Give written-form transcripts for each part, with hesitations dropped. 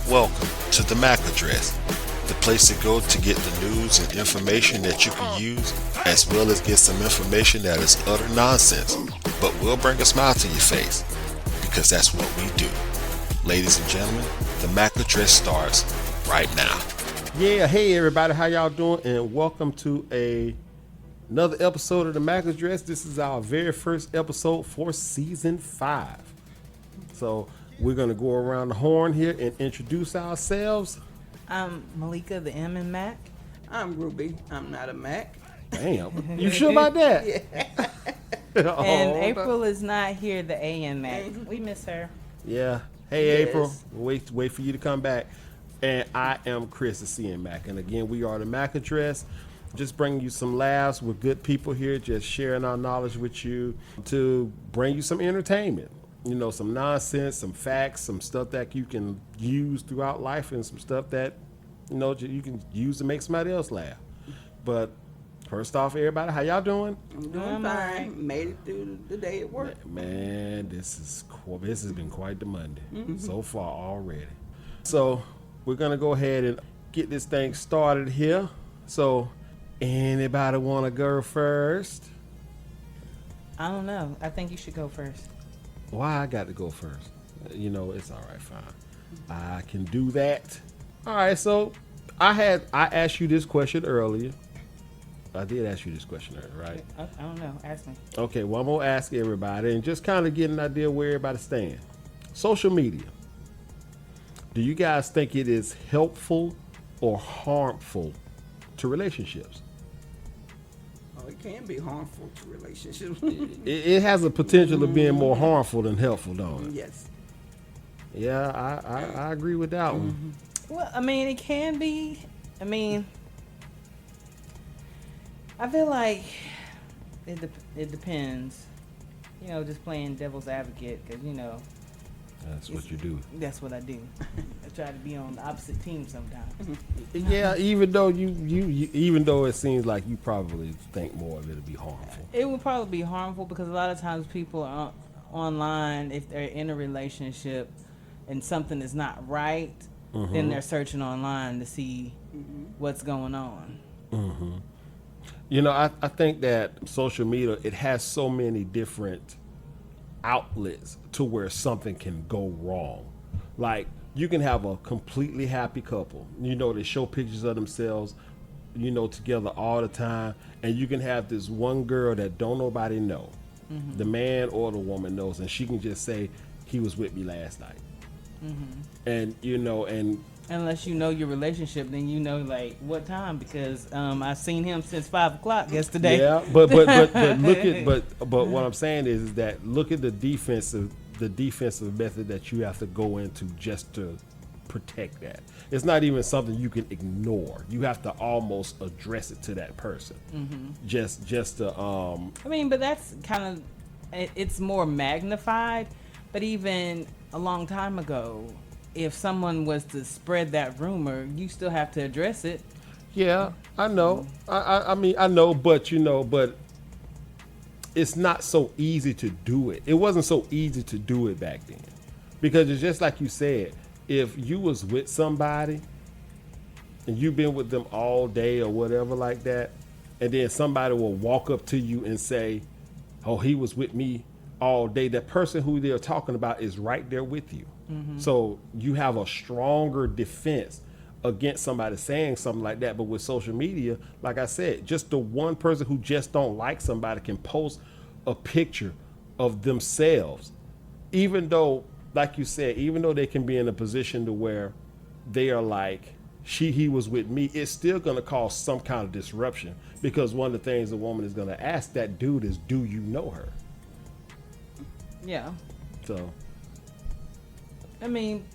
Welcome to the M.A.C address, the place to go to get the news and information that you can use, as well as get some information that is utter nonsense, but will bring a smile to your face, because that's what we do. Ladies and gentlemen, the M.A.C address starts right now. Yeah, hey everybody, how y'all doing? And welcome to another episode of the M.A.C address. This is our very first episode for season 5. So we're gonna go around the horn here and introduce ourselves. I'm Malika, the M in Mac. I'm Ruby. I'm not a Mac. Damn, you sure about that? Yeah. And April is not here, the A in Mac. We miss her. Yeah. Hey Yes. April, wait for you to come back. And I am Chris, the C in Mac. And again, we are the M.A.C address. Just bringing you some laughs with good people here, just sharing our knowledge with you to bring you some entertainment. You know, some nonsense, some facts, some stuff that you can use throughout life, and some stuff that, you know, you can use to make somebody else laugh. But first off, everybody, how y'all doing? I'm doing fine. Made it through the day at work. Man, this has been quite the Monday so far already. So we're gonna go ahead and get this thing started here. So anybody want to go first? I don't know. I think you should go first. Why I got to go first? You know, it's all right, fine. I can do that. All right, so I asked you this question earlier. I did ask you this question earlier, right? I don't know. Ask me. Okay, well, I'm going to ask everybody and just kind of get an idea where everybody stands. Social media. Do you guys think it is helpful or harmful to relationships? Oh, it can be harmful to relationships. It has a potential of being more harmful than helpful, don't it? Yes. Yeah, I agree with that one. Well, I mean, it can be. I mean, I feel like it depends. You know, just playing devil's advocate, because, you know, That's what you do. that's what I do. I try to be on the opposite team sometimes. Yeah, even though even though it seems like you probably think more of it'll be harmful. It would probably be harmful because a lot of times people are online, if they're in a relationship and something is not right, then they're searching online to see what's going on. You know, I think that social media, it has so many different outlets to where something can go wrong. Like, you can have a completely happy couple, you know, they show pictures of themselves, you know, together all the time, and you can have this one girl that don't nobody know, the man or the woman knows, and she can just say, he was with me last night. And, you know, and Unless you know your relationship, then you know, like, what time, because I've seen him since 5 o'clock yesterday. yeah, but look at but what I'm saying is that look at the defensive method that you have to go into just to protect that. It's not even something you can ignore. You have to almost address it to that person. Just to I mean, but that's kind of, it's more magnified. But even a long time ago, if someone was to spread that rumor, you still have to address it. Yeah, I know. I mean, I know, but you know, but it's not so easy to do it. It wasn't so easy to do it back then, because it's just like you said. If you was with somebody and you've been with them all day or whatever like that, and then somebody will walk up to you and say, "Oh, he was with me all day," that person who they're talking about is right there with you. So you have a stronger defense against somebody saying something like that. But with social media, like I said, just the one person who just don't like somebody can post a picture of themselves, even though, like you said, even though they can be in a position to where they are like, he was with me, it's still going to cause some kind of disruption, because one of the things a woman is going to ask that dude is, do you know her? Yeah. So I mean,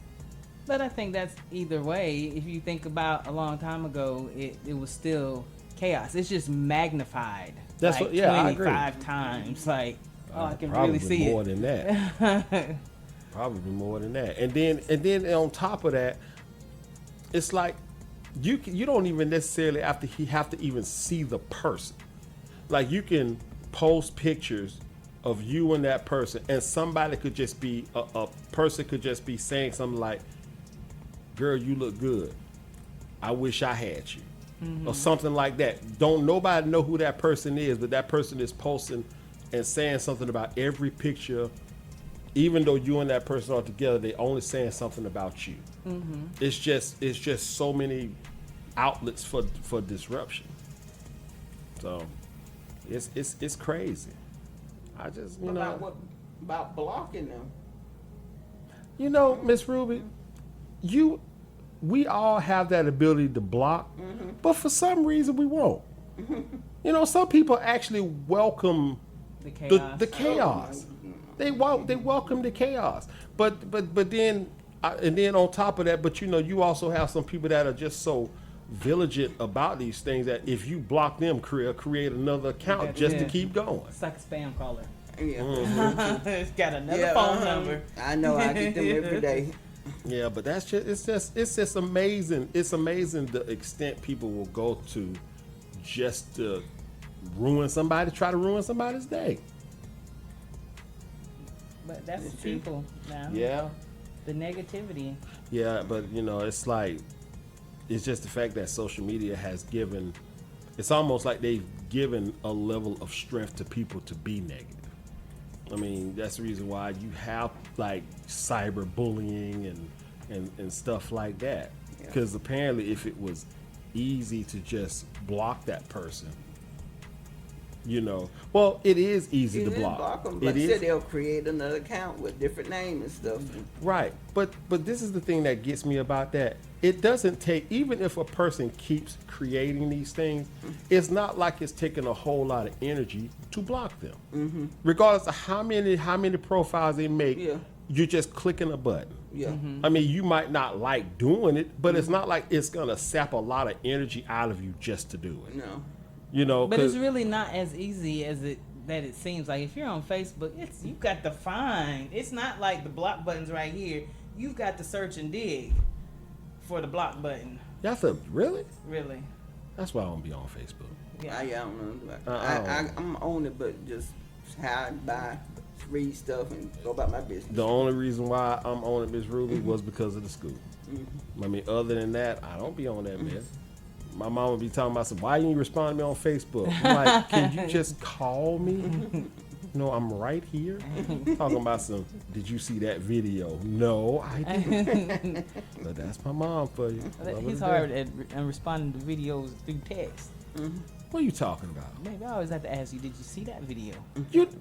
but I think that's either way. If you think about a long time ago, it was still chaos. It's just magnified. That's like what, yeah, I agree. 25 times. Like, I can probably really see more it. than that. Probably more than that. And then on top of that, it's like you don't even necessarily have to even see the person. Like, you can post pictures of you and that person, and somebody could just be a person could just be saying something like, girl, you look good. I wish I had you. Or something like that. Don't nobody know who that person is, but that person is posting and saying something about every picture. Even though you and that person are together, they only saying something about you. It's just so many outlets for disruption. So it's crazy. I just About blocking them? Miss Ruby, we all have that ability to block, but for some reason we won't. Some people actually welcome The chaos. the chaos. They welcome the chaos. But then and then on top of that, but you also have some people that are just so vigilant about these things that if you block them, create another account just to keep going. It's like a spam caller. Yeah. It's got another phone number. I know. I get them every day. Yeah, but it's just amazing. It's amazing the extent people will go to just to try to ruin somebody's day. But that's the people now. Yeah. The negativity. Yeah, but it's like, it's just the fact that social media has given, it's almost like they've given a level of strength to people to be negative. I mean, that's the reason why you have like cyberbullying and stuff like that. Because apparently if it was easy to just block that person, well, it is easy to block. Them, but they'll create another account with different name and stuff. Right, but this is the thing that gets me about that. It doesn't take, even if a person keeps creating these things, it's not like it's taking a whole lot of energy to block them. Regardless of how many profiles they make, you're just clicking a button. Yeah. I mean, you might not like doing it, but it's not like it's gonna sap a lot of energy out of you just to do it. No. But it's really not as easy as it seems. Like if you're on Facebook, you've got to find. It's not like the block button's right here. You've got to search and dig for the block button. That's really? Really. That's why I don't be on Facebook. Yeah. I don't know. I'm on it, but just hide by, read stuff, and go about my business. The only reason why I'm on it, Miss Ruby, was because of the school. I mean, other than that, I don't be on that mess. My mom would be talking about, why you ain't respond to me on Facebook? I'm like, can you just call me? I'm right here. Talking about did you see that video? No, I didn't. But that's my mom for you. He's hard at responding to videos through text. What are you talking about? Maybe I always have to ask you, did you see that video?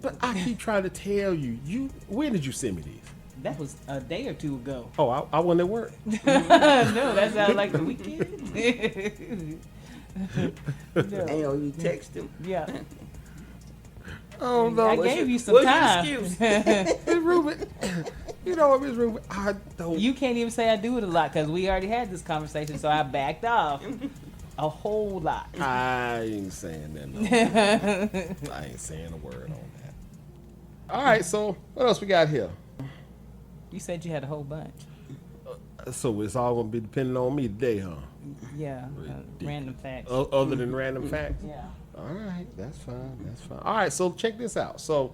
But I keep trying to tell you. When did you send me these? That was a day or two ago. Oh, I wasn't at work. No, that sounds like the weekend. No. And you text him. Yeah. Oh no! I gave you some time. Miss Ruben, you know what, Miss Ruben? I don't. You can't even say I do it a lot because we already had this conversation, so I backed off a whole lot. I ain't saying that. No. I ain't saying a word on that. All right, so what else we got here? You said you had a whole bunch. So it's all gonna be depending on me today, huh? Yeah, random facts. Other than random facts? Yeah. All right, that's fine. All right, so check this out. So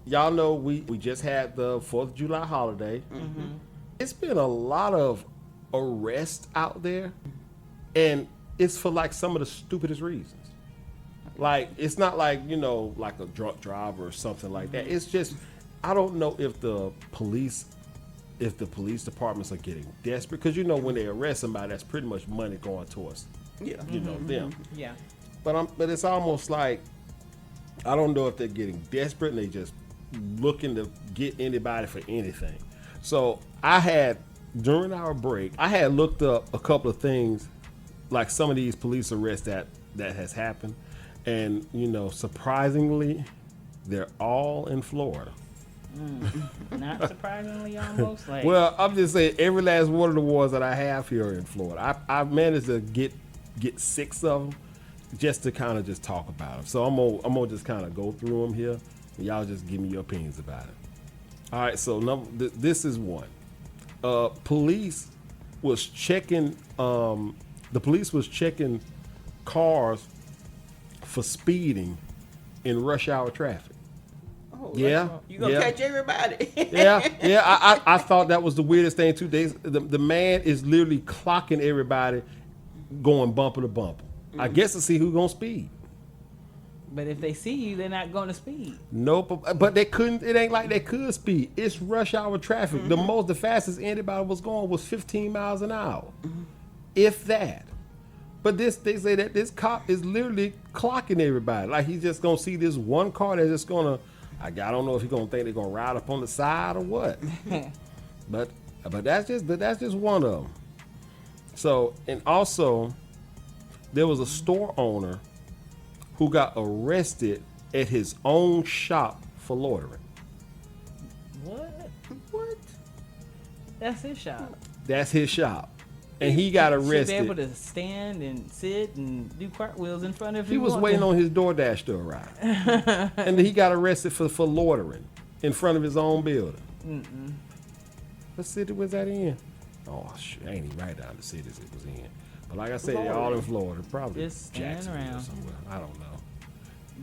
y'all know we just had the 4th of July holiday. It's been a lot of arrests out there, and it's for like some of the stupidest reasons. Like, it's not like, like a drunk driver or something like that. It's just, I don't know if the police departments are getting desperate, because when they arrest somebody, that's pretty much money going towards them. Yeah. But it's almost like, I don't know if they're getting desperate and they just looking to get anybody for anything. So during our break, I had looked up a couple of things, like some of these police arrests that has happened, and surprisingly, they're all in Florida. Not surprisingly, almost like. Well, I'm just saying, every last one of the ones that I have here are in Florida. I've managed to get 6 of them, just to kind of just talk about them. So I'm gonna just kind of go through them here, and y'all just give me your opinions about it. All right, so this is one. Police was checking. The police was checking cars for speeding in rush hour traffic. Oh, Yeah. you gonna catch everybody. Yeah. I thought that was the weirdest thing too. The man is literally clocking everybody, going bumper to bumper. I guess to see who's gonna speed. But if they see you, they're not going to speed. Nope, but they couldn't. It ain't like they could speed. It's rush hour traffic. The fastest anybody was going was 15 miles an hour, if that. But they say that this cop is literally clocking everybody. Like he's just gonna see this one car that's just gonna. I don't know if he's gonna think they're gonna ride up on the side or what. but that's just one of them. So, and also, there was a store owner who got arrested at his own shop for loitering. What? What? That's his shop. That's his shop. And he got Should be arrested. able to stand and sit and do cartwheels in front of He was waiting on his DoorDash to arrive. And he got arrested for loitering in front of his own building. What city was that in? Oh, shit. I ain't even write down the cities it was in. But like I said, they're all in Florida. Probably Just standing Jacksonville or around. somewhere. I don't know.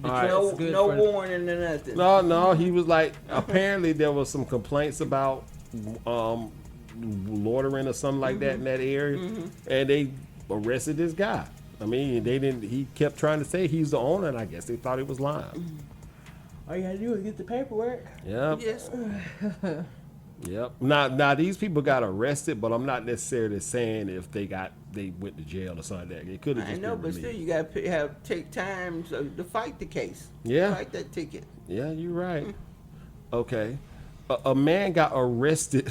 But All right. it's good No for- warning or nothing. No, he was like, apparently there was some complaints about loitering or something like that in that area, and they arrested this guy. I mean, he kept trying to say he's the owner, and I guess they thought he was lying. All you gotta do is get the paperwork. Yep. Yes. Yep. Now these people got arrested, but I'm not necessarily saying if they went to jail or something like that. It could have I just know, been but still, released. you gotta take time to fight the case. Yeah. Fight that ticket. Yeah, you're right. Okay. A man got arrested.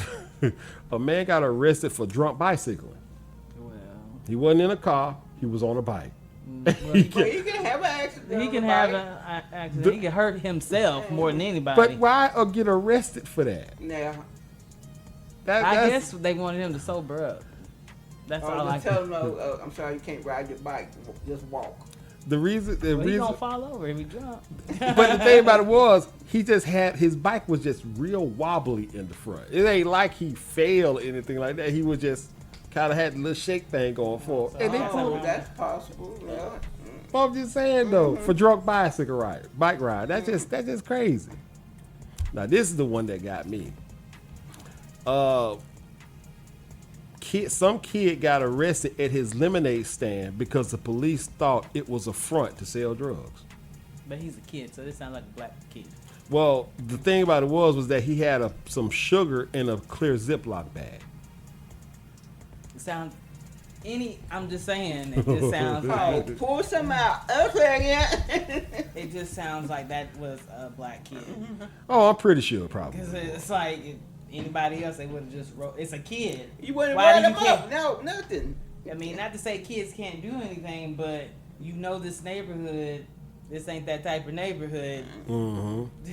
A man got arrested for drunk bicycling. Well, He wasn't in a car. He was on a bike. well, Well, you can have an accident. he on can the have bike. an accident. He can hurt himself more than anybody. But why get arrested for that? Now, I That's- guess they wanted him to sober up. That's all I just tell them, I'm sorry, you can't ride your bike. Just walk. the reason. Well, he gonna fall over if he drunk. But the thing about it was, he just had his bike was just real wobbly in the front. It ain't like he failed or anything like that. He was just kind of had a little shake thing going for him. And they Oh, pulled. Oh, that's possible. Yeah. I'm just saying though, for drunk bike ride, that's just crazy. Now this is the one that got me. Some kid got arrested at his lemonade stand because the police thought it was a front to sell drugs. But he's a kid, so this sounds like a black kid. Well, the thing about it was that he had some sugar in a clear Ziploc bag. It sounds I'm just saying. It just sounds Oh, like pull some out. Okay, yeah. it just sounds like that was a black kid. Oh, I'm pretty sure probably. Because it's like anybody else, they would have just wrote. It's a kid. You wouldn't Why ride do you them up. can't- No, nothing. I mean, not to say kids can't do anything, but you know this neighborhood. This ain't that type of neighborhood. Mm-hmm.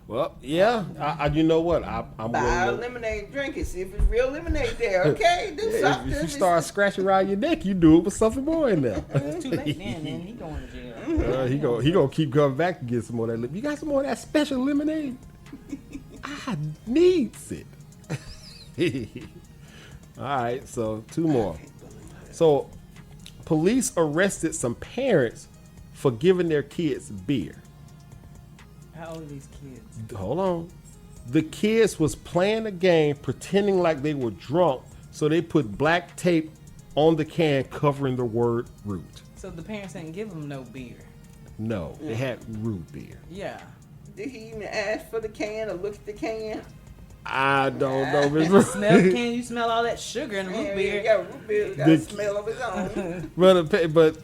Well, yeah. I you know what? I'm Buy a willing to, lemonade, drink it. See if it's real lemonade there. Okay, do yeah, something. if you start scratching around your neck, you do it with something more in there. It's too late then. Then he going to jail. He gonna keep coming back to get some more of that. You got some more of that special lemonade? I needs it. All right, so two more. So, police arrested some parents for giving their kids beer. How old are these kids? Hold on. The kids was playing the game, pretending like they were drunk, so they put black tape on the can covering the word root. So the parents didn't give them no beer. No, they had root beer. Yeah. Did he even ask for the can or look at the can? I don't know, Miss Smell the can. You smell all that sugar in the root beer. Yeah, root beer got The- a smell of its own. But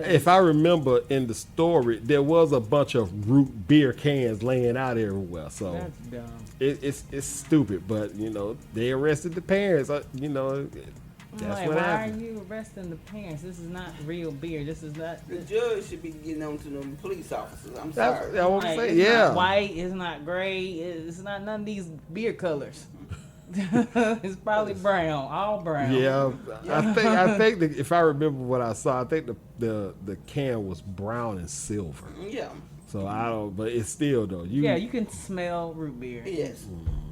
if I remember in the story, there was a bunch of root beer cans laying out everywhere. So That's dumb. it's stupid. But you know, they arrested the parents. You know, I'm that's like, what why happened. are you arresting the parents? This is not real beer. This is not. The judge should be getting on to them police officers. I'm That's sorry. what I'm Like, saying. it's Yeah. not white. It's not gray. It's not none of these beer colors. It's probably brown. All brown. Yeah, I think that if I remember what I saw, I think the can was brown and silver. Yeah. So I don't, but it's still though. Yeah, you can smell root beer. Yes.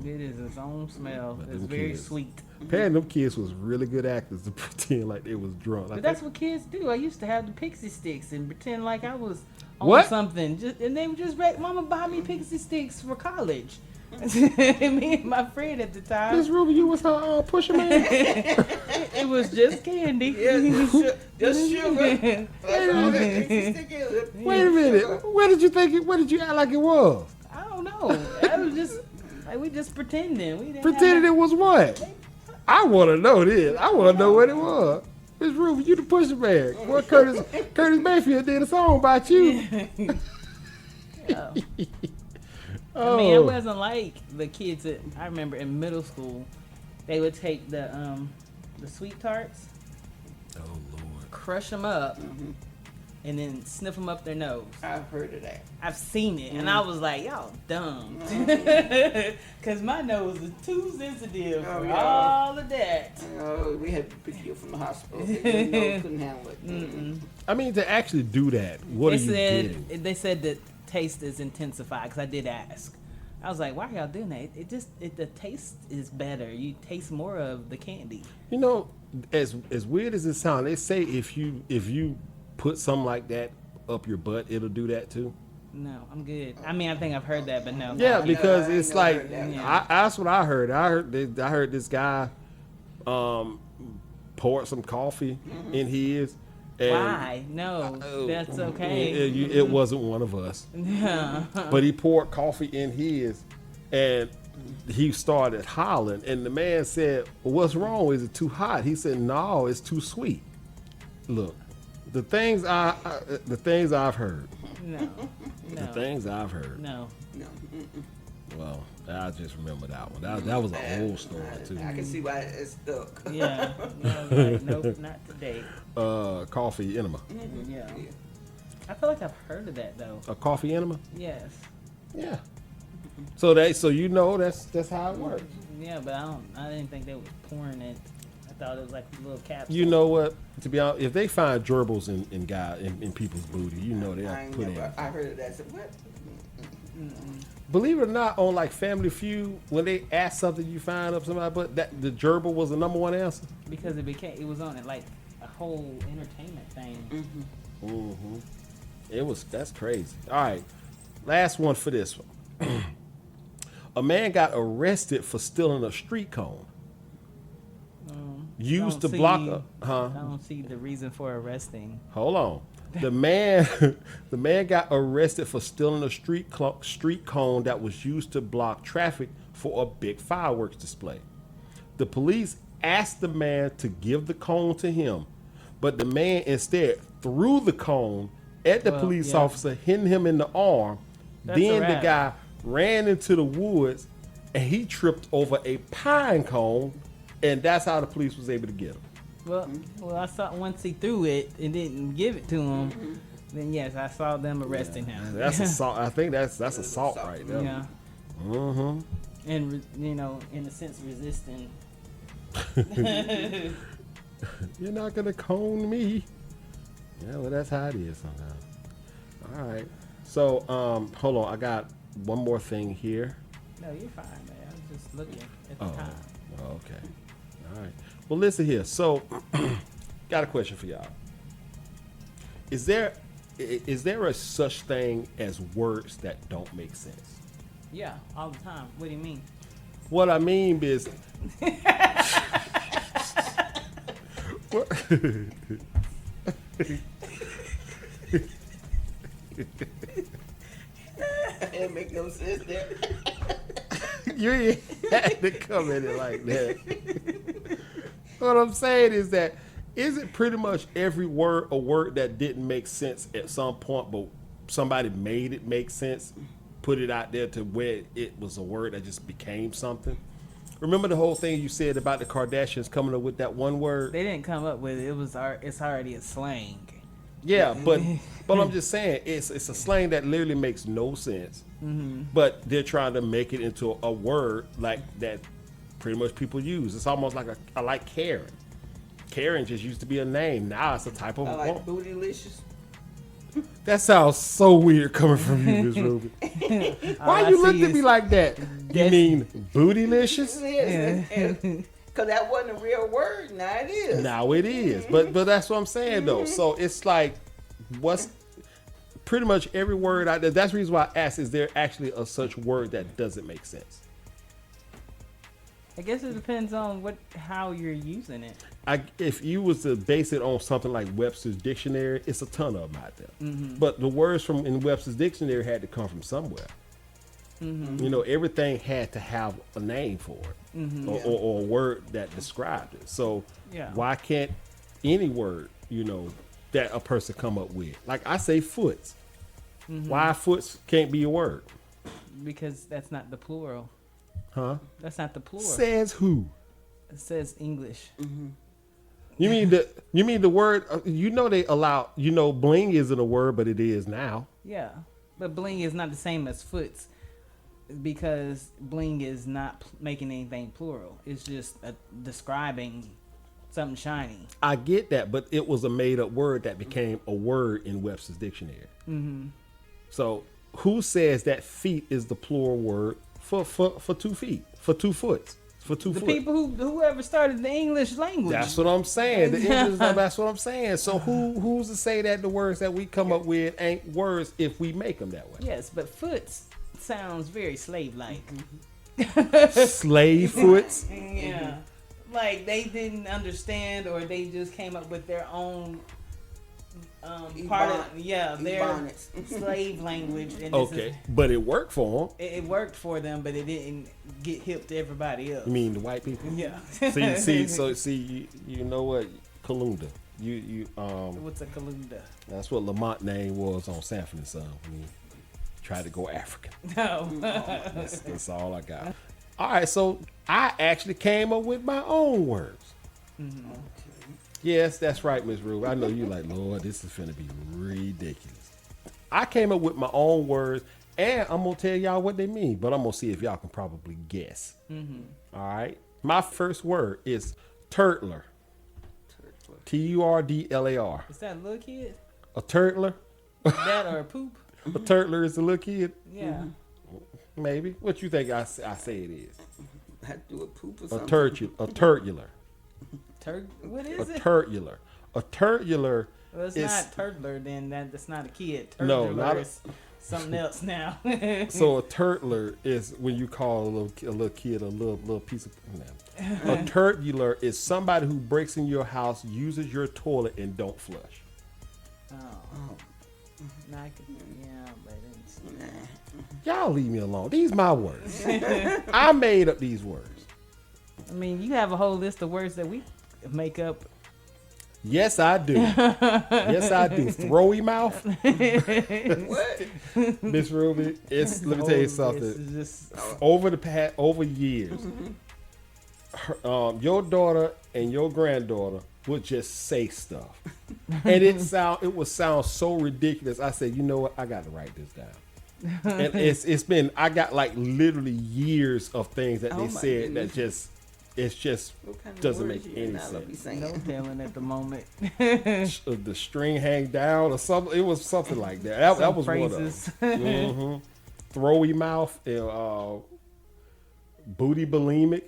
It is its own smell. But It's them very kids- sweet. Apparently, them kids was really good actors to pretend like they was drunk. But that's what kids do. I used to have the pixie sticks and pretend like I was on What? something. And they would just Mama buy me pixie sticks for college. Me and my friend at the time. Miss Ruby, you was her pusher man. It was just candy. Yes, just sugar. That's all that pixie stick is. Wait a minute. Where did you think it? Where did you act like it was? I don't know. That was just like we just pretending. We didn't Pretending it was what? I want to know this. I want to know what it was. Miss Ruby, you the pusher man. What Curtis Mayfield did a song about you. Yeah. Oh. I mean, it wasn't like the kids that I remember in middle school. They would take the sweet tarts, Oh Lord. crush them up, and then sniff them up their nose. I've heard of that. I've seen it, and I was like, y'all dumb. Because my nose is too sensitive Oh, for yeah. all of that. We had to pick you up from the hospital. They couldn't handle it. I mean, to actually do that, what are you getting? They said that taste is intensified, because I did ask. I was like, why are y'all doing that? The taste is better. You taste more of the candy. You know, as weird as it sounds, they say if you put something like that up your butt, it'll do that too. No, I'm good. I mean, I think I've heard that, but no. Yeah, because I ain't it's never like heard that. Yeah. that's what I heard. I heard this guy poured some coffee in his. And Why? No, that's okay. It wasn't one of us. Yeah. But he poured coffee in his, and he started hollering. And the man said, well, "What's wrong? Is it too hot?" He said, "No, it's too sweet." Look, the things I've heard. No. The things I've heard. No. No. Well, I just remember that one. That was an old story too. I can see why it's stuck. Yeah. Like, nope, not today. Coffee enema. Yeah. I feel like I've heard of that though. A coffee enema. Yes. Yeah. So you know that's how it works. Yeah, but I didn't think they were pouring it. I thought it was like a little capsule. You know what? To be honest, if they find gerbils in people's booty, you know they'll put in. I heard of that. I said, what? Believe it or not, on like Family Feud, when they ask something, you find up somebody, but that the gerbil was the number one answer. Because it was on it like a whole entertainment thing. That's crazy. All right, last one for this one. A man got arrested for stealing a street cone. Used to Don't block see- a huh? I don't see the reason for arresting. Hold on. The man got arrested for stealing a street cone that was used to block traffic for a big fireworks display. The police asked the man to give the cone to him, but the man instead threw the cone at the police yeah. officer, hitting him in the arm. That's Then a the wrap. guy ran into the woods and he tripped over a pine cone, and that's how the police was able to get him. Well, I saw once he threw it and didn't give it to him. Then yes, I saw them arresting him. That's assault. I think that's assault right there. Yeah, Mm-hmm. and in a sense, resisting. You're not gonna cone me. Yeah, well, that's how it is sometimes. All right. So, hold on. I got one more thing here. No, you're fine, man. I was just looking at the Oh, time. okay. All right. Well, listen here. So, got a question for y'all. Is there a such thing as words that don't make sense? Yeah, all the time. What do you mean? What I mean is, what? It make no sense there. You ain't had to come at it like that. What I'm saying is that isn't pretty much every word a word that didn't make sense at some point, but somebody made it make sense, put it out there to where it was a word that just became something. Remember the whole thing you said about the Kardashians coming up with that one word? They didn't come up with it. It's already a slang. Yeah, but I'm just saying it's a slang that literally makes no sense. But they're trying to make it into a word like that pretty much people use. It's almost like I like Karen. Karen just used to be a name. Now it's a type of I like bootylicious. That sounds so weird coming from you, Miss Ruby. Why I you see looked at is- me like that? You mean bootylicious? Because that wasn't a real word. Now it is. Now it is, but that's what I'm saying though. So it's like, what's pretty much every word out there. That's the reason why I asked: is there actually a such word that doesn't make sense? I guess it depends on how you're using it. If you was to base it on something like Webster's dictionary, it's a ton of them out there. But the words in Webster's dictionary had to come from somewhere. You know, everything had to have a name for it, or a word that described it. So Yeah. why can't any word, you know, that a person come up with? Like I say, foots. Why foots can't be a word? Because that's not the plural. Huh? That's not the plural. Says who? It says English. You mean the word? You know they allow. You know, bling isn't a word, but it is now. Yeah. But bling is not the same as foots because bling is not making anything plural. It's just describing something shiny. I get that, but it was a made up word that became a word in Webster's dictionary. So who says that feet is the plural word for 2 feet, for 2 foot, for 2 The foot? people whoever started the English language. That's what I'm saying. The English, that's what I'm saying. So who's to say that the words that we come up with ain't words if we make them that way? Yes, but foots sounds very slave-like. Slave foots. Yeah. Like they didn't understand or they just came up with their own part of their Ebonics. slave language. And Okay, but it worked for them. it worked for them, but it didn't get hip to everybody else. You mean the white people? Yeah. See, you know what, Kalunda. What's a kalunda? That's what Lamont name was on Sanford and Son when he tried to go African. No. That's all I got. All right, so I actually came up with my own words. Yes, that's right, Miss Rube. I know you like, Lord, this is finna be ridiculous. I came up with my own words, and I'm gonna tell y'all what they mean, but I'm gonna see if y'all can probably guess. All right, my first word is turtler. Turdlar. Is that a little kid? A turtler. That or a poop? A turtler is a little kid. Yeah. Maybe. What you think I say it is? Had to do a poop or A something. turtular. What A is it? turtular. A turtular Well, it's is not turtler, then that's not a kid. No, Turtler not a- is something else now. so a turtler is when you call a little kid a little piece of. A turtular is somebody who breaks in your house, uses your toilet, and don't flush. Oh. No, I could, yeah, but it's, Y'all leave me alone. These my words. I made up these words. I mean, you have a whole list of words that we make up. Yes, I do. Yes, I do. Throwy mouth. What? Miss Ruby, let me tell you something. It's just, Over years, your daughter and your granddaughter would just say stuff, and it would sound so ridiculous. I said, you know what? I got to write this down. And it's been, I got like literally years of things that Oh they my said goodness. that What kind of doesn't words make you any and Nala be sense. saying? no telling at the moment. The string hang down or something. It was something like that. That Some was phrases. one of them. Throwy mouth and booty bulimic.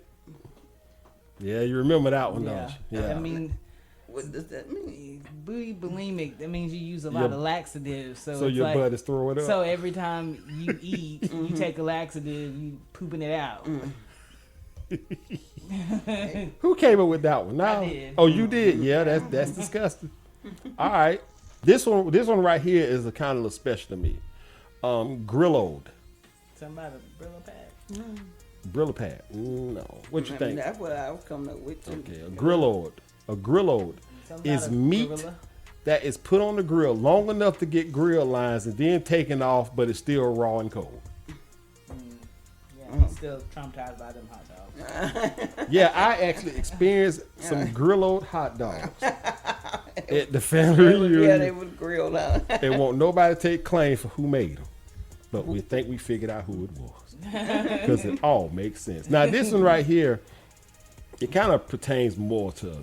Yeah, you remember that one, don't you? I mean, What does that mean? booty bulimic, that means you use a lot Your- of laxatives. So, So it's your like, butt is throwing up. So every time you eat, you take a laxative, you pooping it out. Who came up with that one? Now, did. oh, you did. Yeah, that's disgusting. All right, this one right here is a kind of little special to me. Grillode, Somebody Brillo pad. Brillo pad. No, what you I mean, think? that's what I was coming up with too. Okay, a grillode Somebody is meat gorilla. that is put on the grill long enough to get grill lines and then taken off, but it's still raw and cold. Yeah, I'm still traumatized by them hot dogs. Yeah, I actually experienced some grillode hot dogs at the family reunion. Yeah, they was grilled out. And won't nobody take claim for who made them, but we think we figured out who it was because it all makes sense. Now this one right here, it kind of pertains more to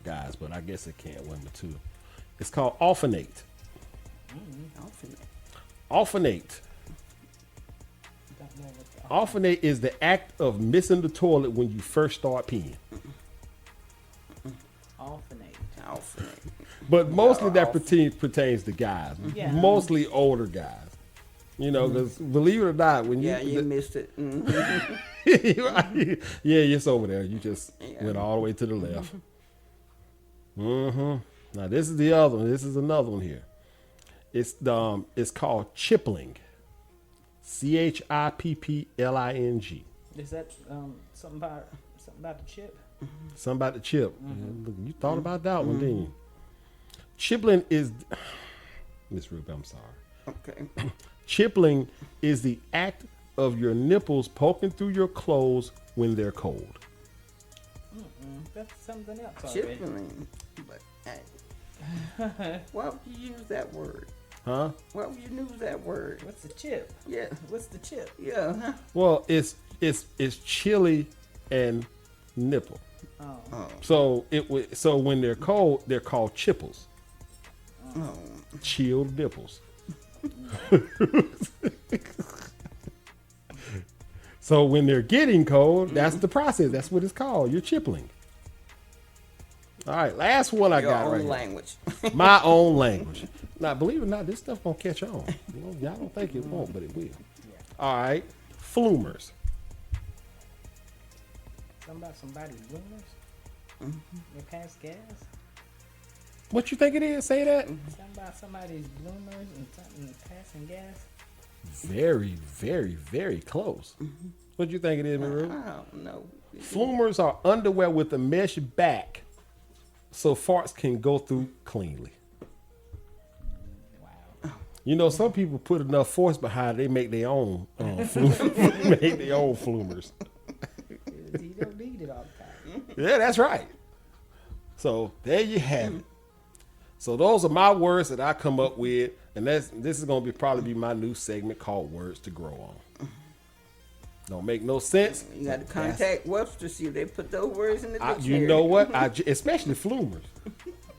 guys, but I guess it can women too. It's called alternate. Alternate. Don't know what the- Alternate is the act of missing the toilet when you first start peeing. Alternate. But mostly that alternate. pertains to guys. Yeah. Mostly older guys. You know, because believe it or not, when Yeah, you missed it. yeah, it's over there. You just Yeah. went all the way to the left. Now this is the other one. This is another one here. It's called chippling. CHIPPLING. Is that something about the chip? Something about the chip. Look, you thought about that one, didn't you? Chippling is Miss Ruby, I'm sorry. Okay. Chippling is the act of your nipples poking through your clothes when they're cold. That's something else already. Chipping. But why would you use that word? Huh? Why would you use that word? What's the chip? Yeah. What's the chip? Yeah. Huh? Well, it's chili and nipple. Oh. So so when they're cold, they're called chipples. Oh. Chilled nipples. So when they're getting cold, that's the process. That's what it's called. You're chippling. All right, last one I Your got own right here. language. My own language. Now, believe it or not, this stuff gonna catch on. You know, y'all don't think it won't, but it will. All right, flumers. Something about somebody's bloomers? They pass gas? What you think it is? Say that. Something about somebody's bloomers and something passing gas? Very, very, very close. What you think it is, Maru? I don't know. Flumers are underwear with a mesh back, so farts can go through cleanly. Wow. You know, some people put enough force behind it, they make their own make their own flumers. You don't need it all the time. Yeah, that's right. So there you have it. So those are my words that I come up with, and this is gonna probably be my new segment called Words to Grow On. Don't make no sense. You got to contact Webster, see if they put those words in the dictionary. You know what? Especially flumers.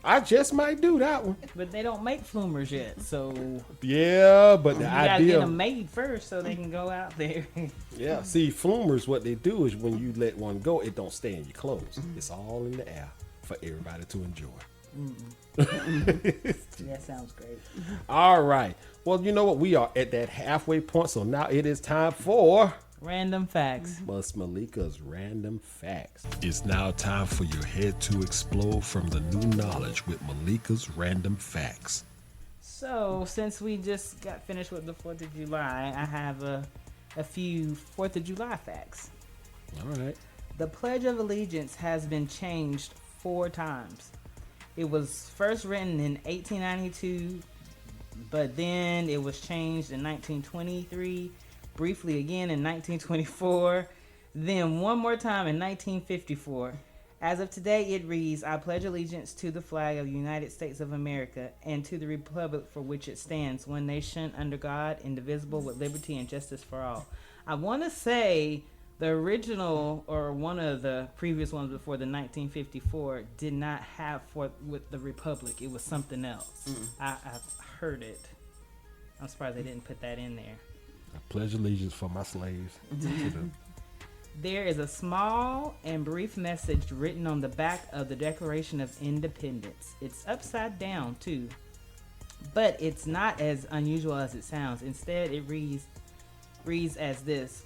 I just might do that one. But they don't make flumers yet, so Yeah, but the you gotta get idea. them made first so they can go out there. Yeah, see, flumers, what they do is when you let one go, it don't stay in your clothes. It's all in the air for everybody to enjoy. That sounds great. All right. Well, you know what? We are at that halfway point, so now it is time for Random facts. Ms. Malika's Random Facts. It's now time for your head to explode from the new knowledge with Malika's Random Facts. So, since we just got finished with the 4th of July, I have a few 4th of July facts. All right. The Pledge of Allegiance has been changed 4 times. It was first written in 1892, but then it was changed in 1923, briefly again in 1924, then one more time in 1954. As of today, it reads, I pledge allegiance to the flag of the United States of America and to the republic for which it stands, one nation under God, indivisible, with liberty and justice for all. I want to say the original, or one of the previous ones before the 1954, did not have with the republic. It was something else. I've heard it. I'm surprised they didn't put that in there. I pledge allegiance for my slaves. There is a small and brief message written on the back of the Declaration of Independence. It's upside down too, but it's not as unusual as it sounds. Instead, it reads as this: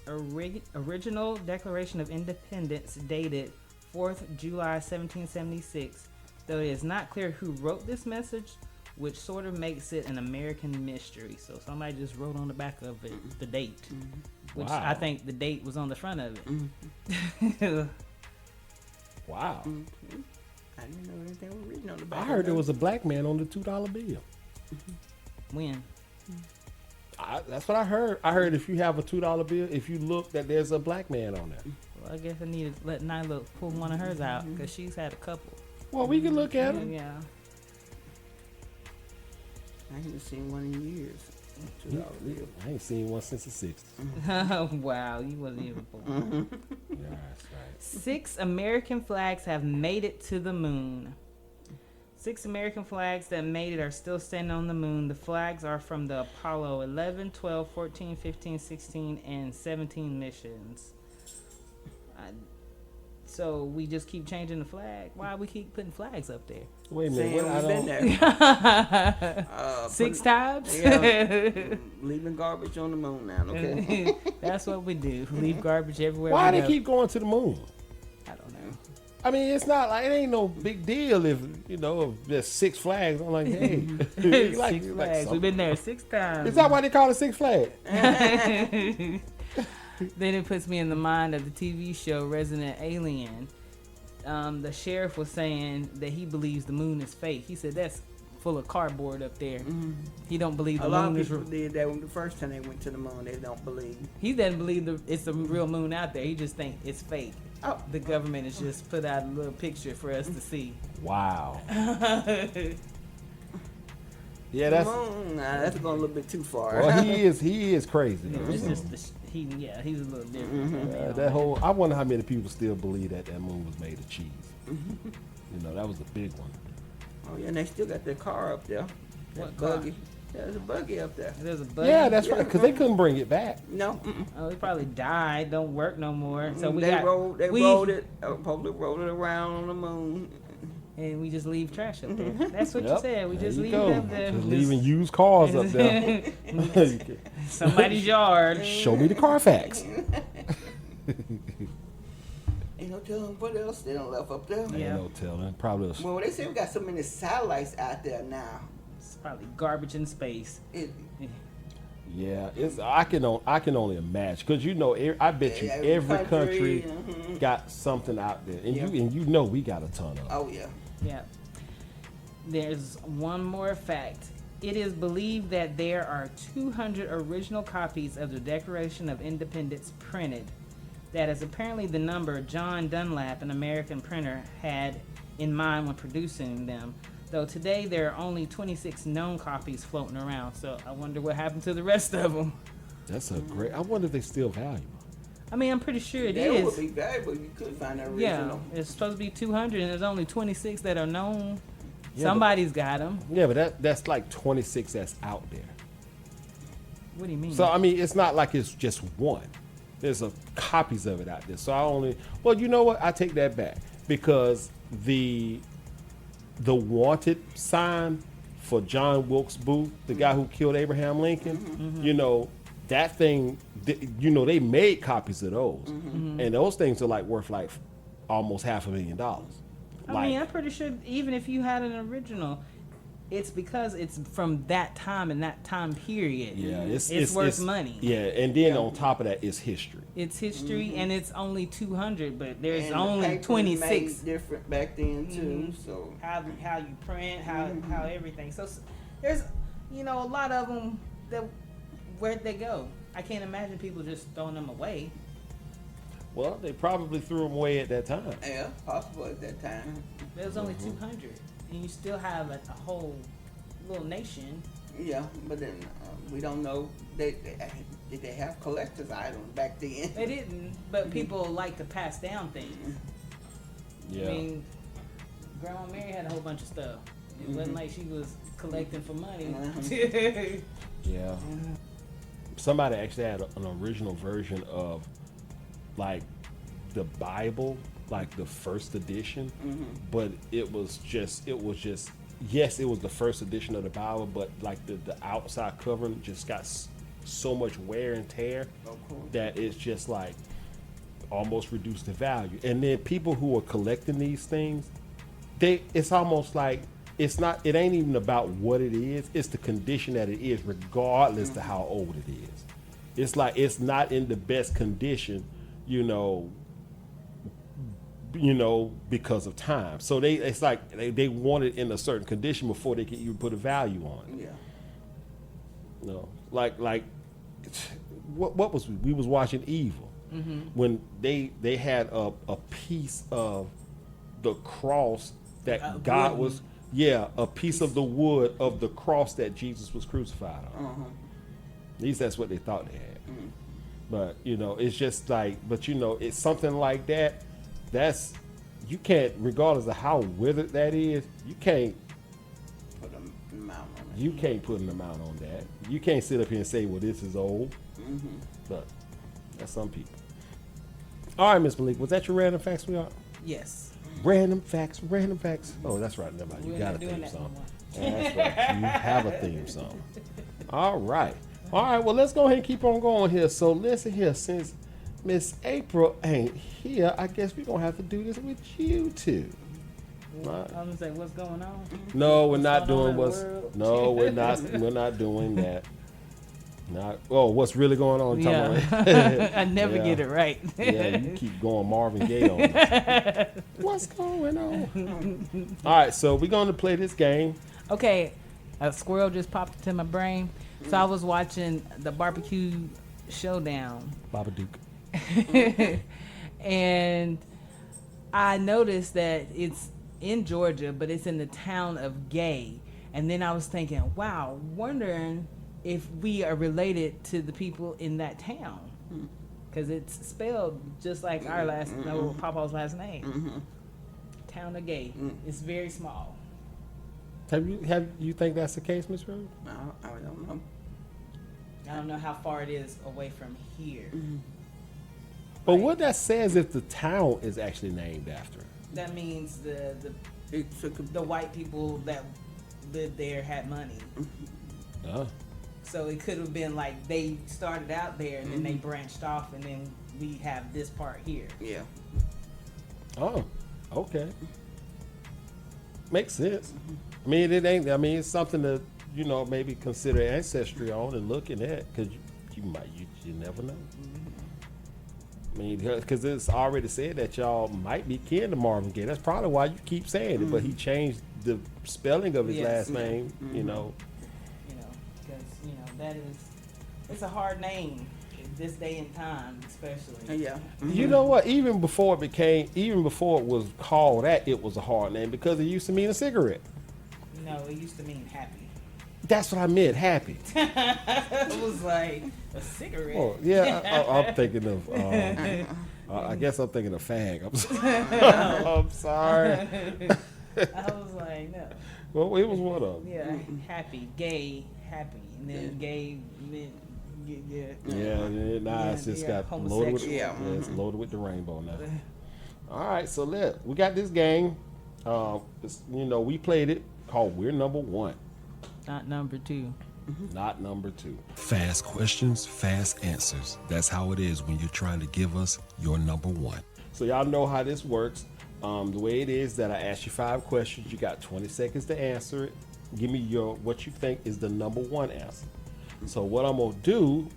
Original Declaration of Independence dated 4th July 1776. Though it is not clear who wrote this message, which sort of makes it an American mystery. So somebody just wrote on the back of it the date, which Wow. I think the date was on the front of it. Wow. I didn't know anything was written on the back. I heard there was a black man on the $2 bill. When? That's what I heard. I heard if you have a $2 bill, if you look, that there's a black man on there. Well, I guess I need to let Nyla pull one of hers out because she's had a couple. Well, we can look at him. Yeah. I haven't seen one in years. I ain't seen one since the 60s. Wow, you wasn't even born. Yeah, that's right. 6 American flags have made it to the moon. 6 American flags that made it are still standing on the moon. The flags are from the Apollo 11, 12, 14, 15, 16, and 17 missions. So we just keep changing the flag. Why we keep putting flags up there? Wait a Saying minute. What, I we've been don't. there. 6 times? Yeah, leaving garbage on the moon now, okay? That's what we do. Leave garbage everywhere. Why we they go. keep going to the moon? I don't know. I mean, it's not like it ain't no big deal if if there's 6 flags. I'm like, hey, you like, Six you like Flags. We've been there 6 times. Is that why they call it 6 Flags? Then it puts me in the mind of the TV show Resident Alien. The sheriff was saying that he believes the moon is fake. He said that's full of cardboard up there. He don't believe the A lot moon of is people real. did that when the first time they went to the moon. They don't believe. He doesn't believe it's a real moon out there. He just think it's fake. Oh, The government has just put out a little picture for us to see. Wow. Yeah, the that's. moon. Nah, that's going a little bit too far. Well, he is crazy. Though, It's so. just he's a little different. That whole. I wonder how many people still believe that moon was made of cheese. That was a big one. Oh yeah, and they still got their car up there. What That car? buggy. There's a buggy up there. There's a buggy. Yeah, that's right. Because they couldn't bring it back. No. Oh, it probably died. Don't work no more. So we they got rolled it. Probably rolled it around on the moon. and we just leave trash up there. That's what you Yep. said. We There just you leave go. them there. Just leaving used cars up there. Somebody's yard. Show me the Carfax. Ain't no telling what else they done left up there. Yeah. Ain't no telling. Probably. Well, they say we got so many satellites out there now. It's probably garbage in space. Yeah, I can only imagine because I bet you Every every country country, got something out there, and Yep. we got a ton of. Them. Oh yeah. Yeah. There's one more fact. It is believed that there are 200 original copies of the Declaration of Independence printed. That is apparently the number John Dunlap, an American printer, had in mind when producing them. Though today there are only 26 known copies floating around, so I wonder what happened to the rest of them. That's a great. I wonder if they still valuable. I mean, I'm pretty sure it That is. would be valuable. You could find that Yeah, original. it's supposed to be 200, and there's only 26 that are known. Yeah, Somebody's got them. Yeah, but that's like 26 that's out there. What do you mean? So I mean, it's not like it's just one. There's copies of it out there. So well, you know what? I take that back because the wanted sign for John Wilkes Booth, the guy who killed Abraham Lincoln, that thing, they made copies of those, and those things are like worth like almost $500,000. I mean, I'm pretty sure even if you had an original, it's because it's from that time and that time period. Yeah, it's worth money. Yeah, and then on top of that, it's history. It's history, and it's only 200, but there's And the only paper 26. made different back then too. So How you print, how everything. So there's a lot of them that where'd they go? I can't imagine people just throwing them away. Well, they probably threw them away at that time. yeah, possible at that time. There's only 200, and you still have a whole little nation. Yeah, but then we don't know. Did they have collector's items back then? They didn't, but people like to pass down things. Yeah. I mean, Grandma Mary had a whole bunch of stuff. It wasn't like she was collecting for money. Yeah. Somebody actually had an original version of like the Bible, like the first edition, but it was just yes, it was the first edition of the Bible, but like the outside covering just got so much wear and tear that it's just like almost reduced the value. And then people who are collecting these things, it's almost like it ain't even about what it is, it's the condition that it is regardless to how old it is. It's like it's not in the best condition, because of time. So it's like they want it in a certain condition before they can even put a value on it. Yeah. Like what was we was watching Evil when they had a piece of the cross that God wooden. was a piece of the wood of the cross that Jesus was crucified on. At least that's what they thought they had. But it's just like, it's something like that. You can't, regardless of how withered that is, you can't amount on it. You can't put an amount on that. You can't sit up here and say, well, this is old. But that's some people. All right, Miss Malik, was that your random facts we are? Yes. Random facts, random facts. Oh, that's right. Never mind. You We're got a not doing theme that song. no more. That's right. You have a theme song. All right. All right. Well, let's go ahead and keep on going here. So listen here. Since Miss April ain't here, I guess we're going to have to do this with you two. I'm gonna say, what's going on? No, we're not going on doing in the what's. world? No, we're not. We're not doing that. Not. Oh, what's really going on? Yeah. I never Yeah. get it right. Yeah, you keep going Marvin Gaye on us. What's going on? All right, so we're going to play this game. Okay, a squirrel just popped into my brain. So I was watching the barbecue showdown, Babadook. and I noticed that it's in Georgia, but it's in the town of Gay. And then I was thinking, wow, wondering if we are related to the people in that town, because it's spelled just like our last, no, Papa's last name. Town of Gay. It's very small. Have you think that's the case, Miss Rose? I don't know. I don't know how far it is away from here. But what that says if the town is actually named after it? That means It's the white people that lived there had money. Oh. So it could have been like they started out there and then they branched off, and then we have this part here. yeah. Oh, okay. Makes sense. I mean, it ain't. I mean, it's something to maybe consider ancestry on and looking at, because you never know. I mean, because it's already said that y'all might be kin to Marvin Gaye. That's probably why you keep saying it. But he changed the spelling of his Yes. last name. Because that it's a hard name in this day and time, especially. Yeah. You know what? Even before it was called that, it was a hard name because it used to mean a cigarette. No, it used to mean happy. That's what I meant, happy. It was like a cigarette. Oh, yeah, I'm thinking of. I guess I'm thinking of fag. I'm sorry. I was like, no. Well, it was one of them. Yeah, happy, gay, happy, and then gay meant Now it's just got loaded with, homosexual. it's loaded with the rainbow now. All right, so we got this game. We played it called We're Number One, Not number two. not number two. Fast questions, fast answers. That's how it is when you're trying to give us your number one. So y'all know how this works. The way it is that I ask you 5 questions, you got 20 seconds to answer it. Give me what you think is the number one answer. So what I'm gonna do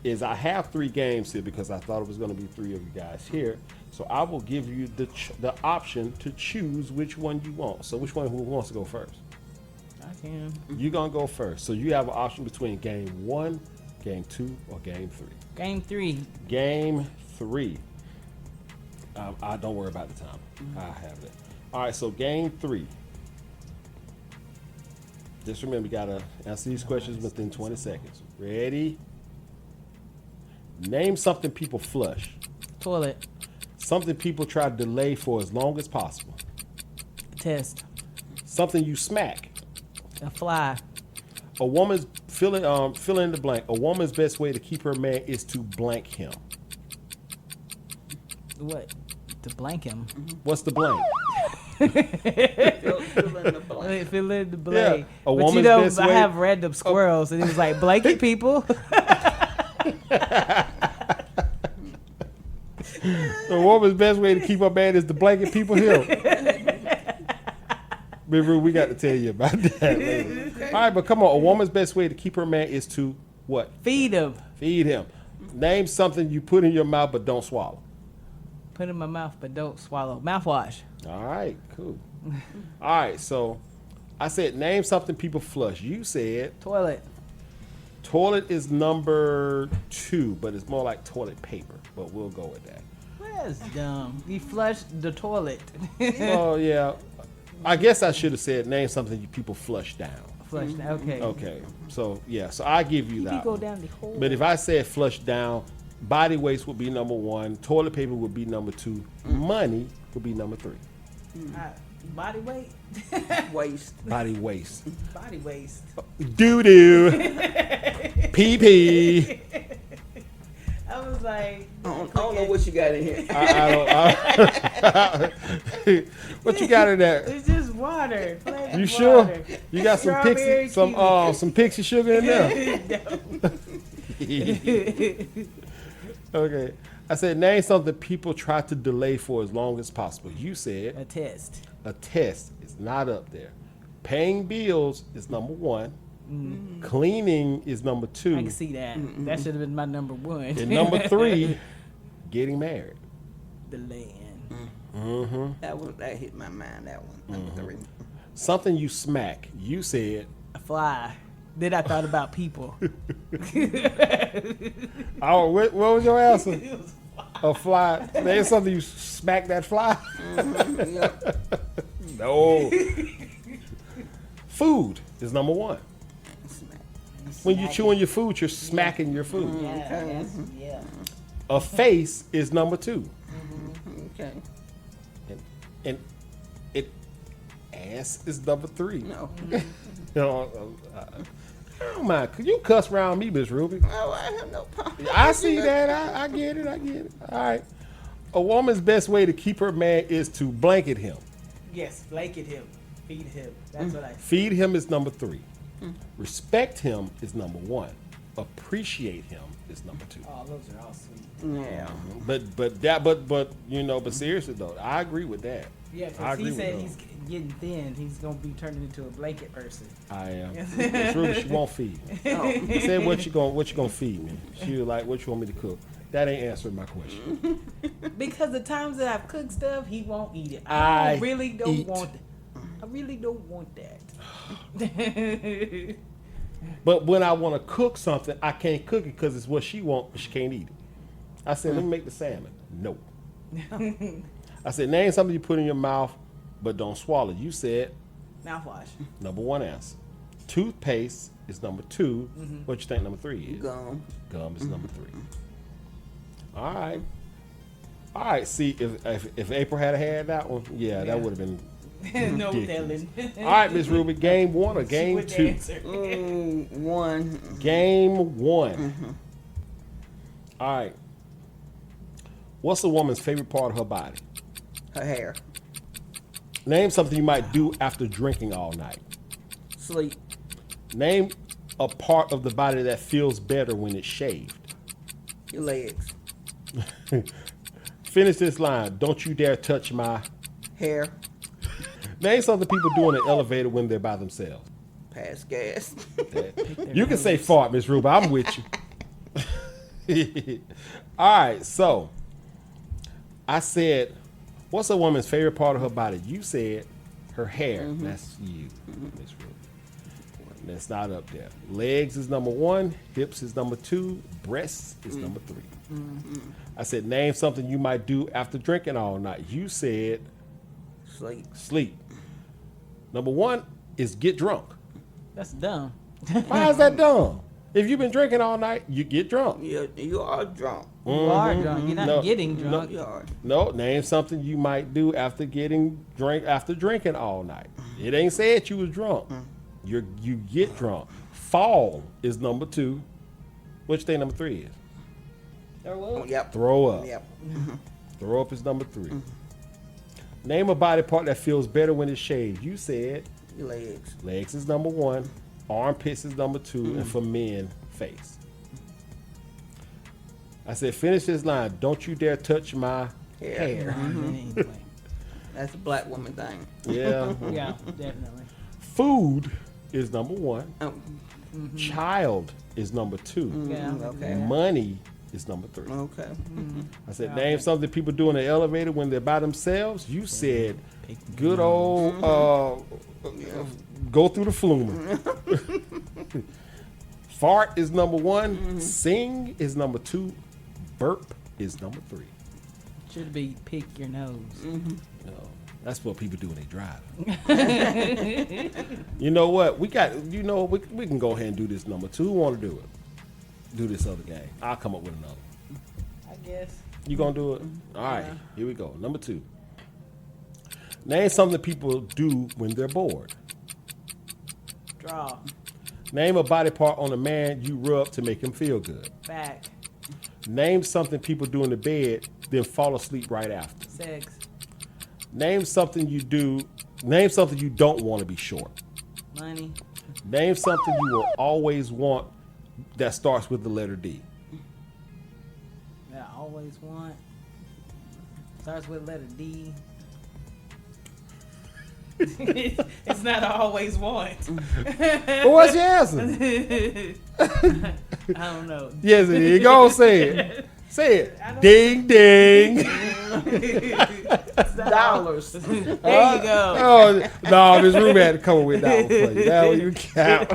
is I have 3 games here because I thought it was gonna be 3 of you guys here. So I will give you the option to choose which one you want. So who wants to go first? I can. You're gonna go first. So you have an option between game 1, game 2, or game 3. Game 3. Game 3. I don't worry about the time. I have it. All right, so game 3. Just remember, you gotta answer these questions within 20 seconds. Ready? Name something people flush. Toilet. Something people try to delay for as long as possible. Test. Something you smack. A fly. A woman's fill in the blank. A woman's best way to keep her man is to blank him. What? To blank him. What's the blank? Fill in the blank. Fill in the blank. Yeah, a But woman's best I way- have random squirrels, and it was like blanket people. A woman's best way to keep her man is to blanket people him. Remember, we got to tell you about that later. All right, but come on. A woman's best way to keep her man is to what? Feed him. Feed him. Name something you put in your mouth but don't swallow. Put in my mouth, but don't swallow. Mouthwash. All right, cool. All right, so I said name something people flush. You said Toilet. toilet is number 2, but it's more like toilet paper. But we'll go with that. That's dumb. You flush the toilet. Oh yeah, I guess I should have said name something you people flush down. Flush. Okay. Okay, so yeah, so I give you You that. go one. down the hole. But if I said flush down, body waste would be number 1, toilet paper would be number 2, money would be number 3. Body weight. Waste. Body waste. Body waste. Doo doo. Pee pee. I was like, I don't know what you got in here. I don't. What you got in there? it's just water. Flavored You sure? water. You got some Strawberry pixie, some pixie sugar in there. Okay. I said, name something people try to delay for as long as possible. You said A test. a test is not up there. Paying bills is number one. Cleaning is number two. I can see that. That should have been my number one. And number three, getting married. The land. That hit my mind. That one. Number 3. Something you smack. You said, A fly. Then I thought about people. oh, what was your answer? A fly. There's something you smack that fly? No. Food is number one. When you're chewing your food, you're smacking your food. Yeah. A face is number two. Okay. And ass is number three. No. You know, I don't mind. Could you cuss around me, Miss Ruby? Oh, I have no problem. I see that. I get it. All right. A woman's best way to keep her man is to blanket him. Yes, blanket him. Feed him. That's what I said. Feed him is number three. Respect him is number one. Appreciate him is number two. Oh, those are all sweet. Yeah. But seriously though, I agree with that. Yeah, I because agree he with said those. he's getting thin. He's going to be turning into a blanket person. I am. Miss Ruby, she won't feed me. I said, what you gonna feed me? She was like, what you want me to cook? That ain't answering my question. Because the times that I've cooked stuff, he won't eat it. I I really don't eat. want it. I really don't want that. But when I want to cook something, I can't cook it because it's what she wants, but she can't eat it. I said, let me make the salmon. No. I said, name something you put in your mouth, but don't swallow. You said Mouthwash. number one answer. Toothpaste is number two. What you think number three is? Gum. Gum is number three. All right. All right. See, if April had that one, yeah. That would have been No ridiculous. telling. All right, Miss Ruby, game one or She game would two? answer. 1. Game one. All right. What's a woman's favorite part of her body? Her hair. Name something you might do after drinking all night. Sleep. Name a part of the body that feels better when it's shaved. Your legs. Finish this line. Don't you dare touch my... Hair. Name something people do in an elevator when they're by themselves. Pass gas. You can say fart, Miss Ruby. I'm with you. All right, so I said, what's a woman's favorite part of her body? You said her hair. That's you, Miss Ruby. That's not up there. Legs is number one. Hips is number two. Breasts is number three. I said, name something you might do after drinking all night. You said Sleep. sleep. Number one is get drunk. That's dumb. Why is that dumb? If you've been drinking all night, you get drunk. You are drunk. You are drunk. You're not No, getting drunk. You are. No, name something you might do after drinking all night. It ain't said you was drunk. You get drunk. Fall is number two. Which thing number three is? Yep. Throw up. Yep. Throw up is number three. Name a body part that feels better when it's shaved. You said Your legs. legs is number one. Armpits is number two. And for men, face. I said, finish this line. Don't you dare touch my hair. Anyway. That's a black woman thing. Yeah. Yeah, definitely. Food is number one. Oh, Child is number two. Yeah. okay. Money is number three. Okay. I said, name something people do in the elevator when they're by themselves. You said, good old, go through the flumer. Fart is number one. Sing is number two. Burp is number three. Should be pick your nose. No, that's what people do when they drive. You know what? We can go ahead and do this number two. Who want to do it? Do this other game. I'll come up with another. I guess. You gonna do it? All right, here we go. Number two. Name something people do when they're bored. Draw. Name a body part on a man you rub to make him feel good. Back. Name something people do in the bed, then fall asleep right after. Sex. Name something you do. Name something you don't want to be short. Money. Name something you will always want that starts with the letter D. That I always want. Starts with letter D. It's not I always want. But what's your answer? I don't know. Yes, it is. Go on, say it. Say it. Ding, ding. Dollars. There you go. Oh, no, Miss Ruby had to come up with that one for you. That one you count.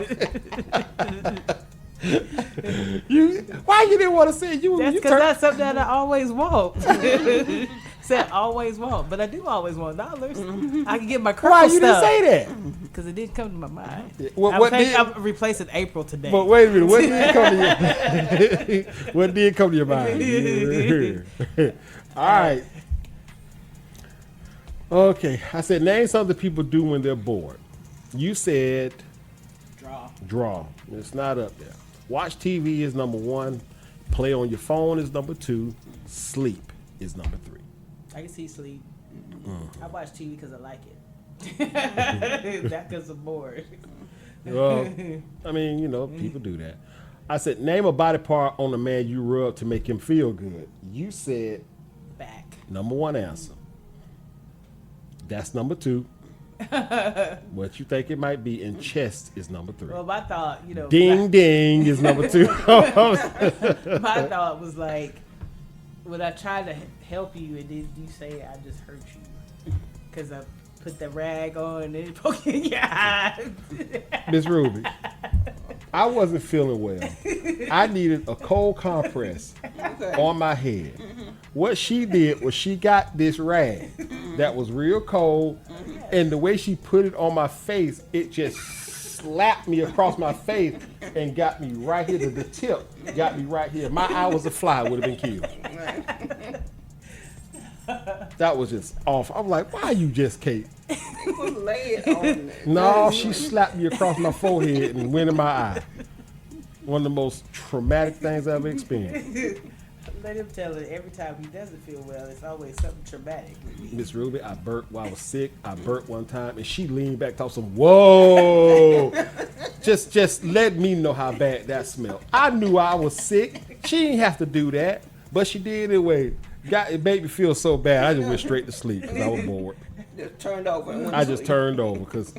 Why you didn't want to say it? That's because that's something that I always want. Said always want, but I do always want dollars. I can get my crystal Why you stuff. didn't say that? Because it didn't come to my mind. I'm replacing April today. But wait a minute, what did come to your what did come to your mind? All right. Okay, I said name something people do when they're bored. You said draw. It's not up there. Watch TV is number 1. Play on your phone is number 2. Sleep is number 3. I can see sleep. I watch TV because I like it. Not because I'm bored. Well, I mean, people do that. I said name a body part on a man you rub to make him feel good. You said Back. number 1 answer. That's number 2. What you think it might be, and chest is number 3. Well, my thought, Ding ding is number 2. my thought was like, when I tried to help you, and then you say I just hurt you because I put the rag on and it poked in your eye. Miss Ruby, I wasn't feeling well. I needed a cold compress on my head. What she did was she got this rag that was real cold, and the way she put it on my face, it just slapped me across my face and got me right here to the tip. Got me right here. My eye was a fly, would have been killed. That was just awful. I'm like, why you just Kate? It was laid on it. No, she slapped me across my forehead and went in my eye. One of the most traumatic things I've ever experienced. Let him tell it every time he doesn't feel well. It's always something traumatic. Miss Ruby, I burped while I was sick. I burped one time, and she leaned back, talking some, whoa. just let me know how bad that smelled. I knew I was sick. She didn't have to do that, but she did anyway. It made me feel so bad. I just went straight to sleep because I was bored. Just turned over. And went I to just sleep. turned over because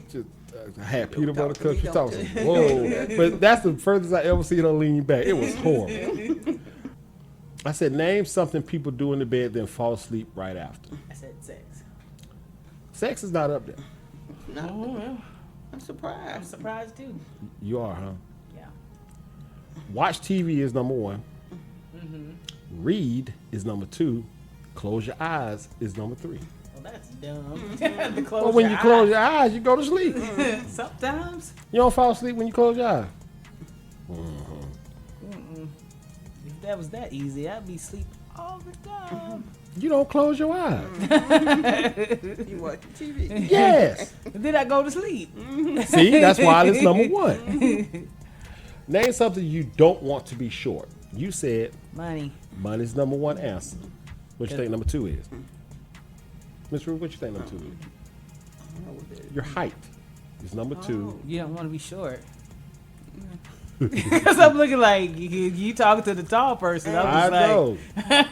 I had peanut butter talk to me, cookies. don't Talking, you? whoa. But that's the furthest I ever seen her lean back. It was horrible. I said, name something people do in the bed, then fall asleep right after. I said sex. Sex is not up there. No, Oh, I'm surprised. I'm surprised too. You are, huh? Yeah. Watch TV is number 1. Mm-hmm. Read is number 2. Close your eyes is number 3. Well, that's dumb. To close Well, when your you close eyes. your eyes, you go to sleep. Sometimes. You don't fall asleep when you close your eyes. If that was that easy, I'd be asleep all the time. You don't close your eyes. You watch TV. Yes. And then I go to sleep. See, that's why it's number 1. Name something you don't want to be short. You said Money. money's number 1 answer. What you think number 2 is? Miss Ruth, what you think number 2 is? Your height is number 2. You don't want to be short. Because I'm looking like you talking to the tall person. I I'm know.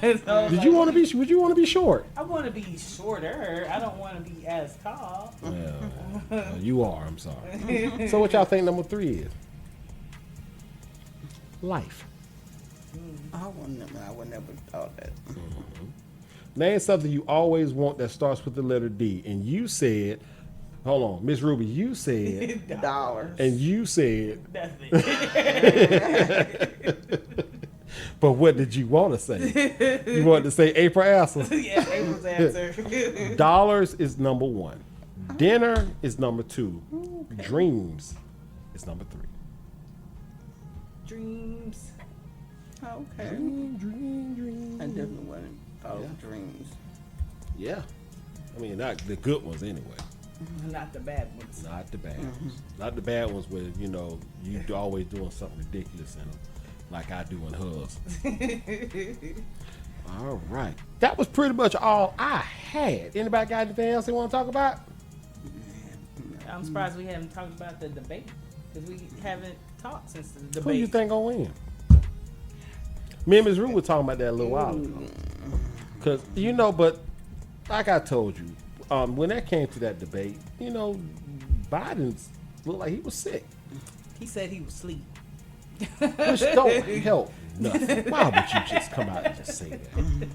just like, Did you want to be? Would you want to be short? I want to be shorter. I don't want to be as tall. Well, you are. I'm sorry. So what y'all think number 3 is? Life. I would never thought that. Name something you always want that starts with the letter D. And you said, hold on, Miss Ruby, you said, Dollars. and you said, Nothing. but what did you want to say? You wanted to say April Assel. Yeah, April's answer. Dollars is number 1. Dinner is number 2. Dreams is number 3. Dreams. Okay. Dream. I definitely wouldn't thought of dreams. Yeah. I mean, not the good ones anyway. Not the bad ones. Not the bad ones. Not the bad ones where, you know, you always doing something ridiculous in them, like I do in hers. All right. That was pretty much all I had. Anybody got anything else they want to talk about? I'm surprised we haven't talked about the debate because we haven't talked since the debate. Who you think gonna win? Me and Ms. Rue were talking about that a little while ago. Cause you know, but like I told you, when that came to that debate, you know, Biden's looked like he was sick, He said he was asleep. which don't help nothing. Why would you just come out and just say that?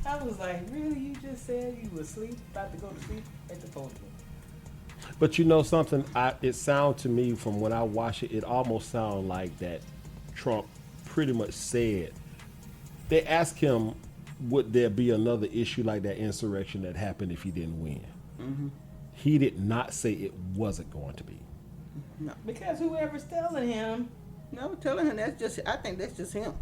I was like, really? You just said you was asleep, about to go to sleep at the podium? But you know something? It sounded to me from when I watched it, it almost sounded like that Trump pretty much said. They asked him, would there be another issue like that insurrection that happened if he didn't win? Mm-hmm. He did not say it wasn't going to be. No, Because whoever's telling him, no, telling him I think that's just him.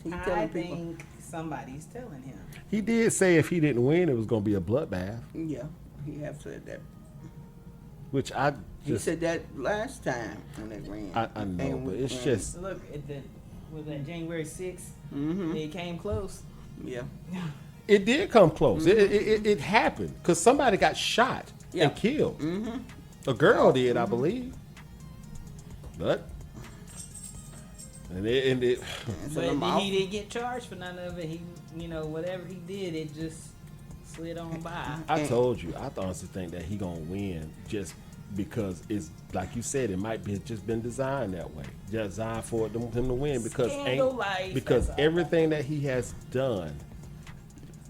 He's I telling people. think somebody's telling him. He did say if he didn't win, it was going to be a bloodbath, Yeah, he have said that. which I He just, said that last time when they ran. I know, And but it's and- just, Look, was that January 6th? Mhm. It came close. Yeah. it did come close. It happened because somebody got shot Yeah. and killed. Mm-hmm. A girl did, I believe. But, and it But he didn't get charged for none of it. He, whatever he did, it just slid on by. I told you, I honestly think that he gonna win just because it's like you said, it might be just been designed that way, designed for him to win because Scandal life, because that's all. everything that he has done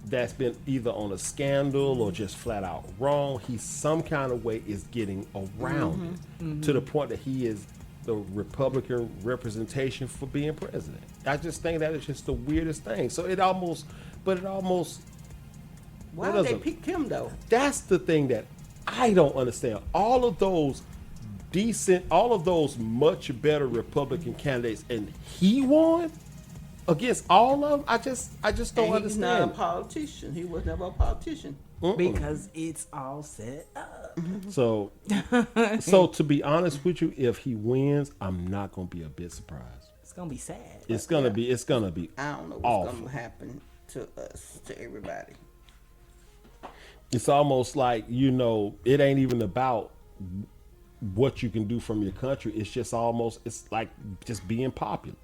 that's been either on a scandal or just flat out wrong, he some kind of way is getting around it to the point that he is the Republican representation for being president. I just think that is just the weirdest thing. So it almost Why That did they doesn't- pick him though? that's the thing that I don't understand. All of those much better Republican candidates, and he won against all of them. I just don't And he's not a understand. politician. He was never a politician. Because it's all set up. So to be honest with you, if he wins, I'm not gonna be a bit surprised. It's gonna be sad. It's gonna be I don't know what's awful. going to happen to us, to everybody. It's almost like, it ain't even about what you can do from your country. It's just it's like just being popular.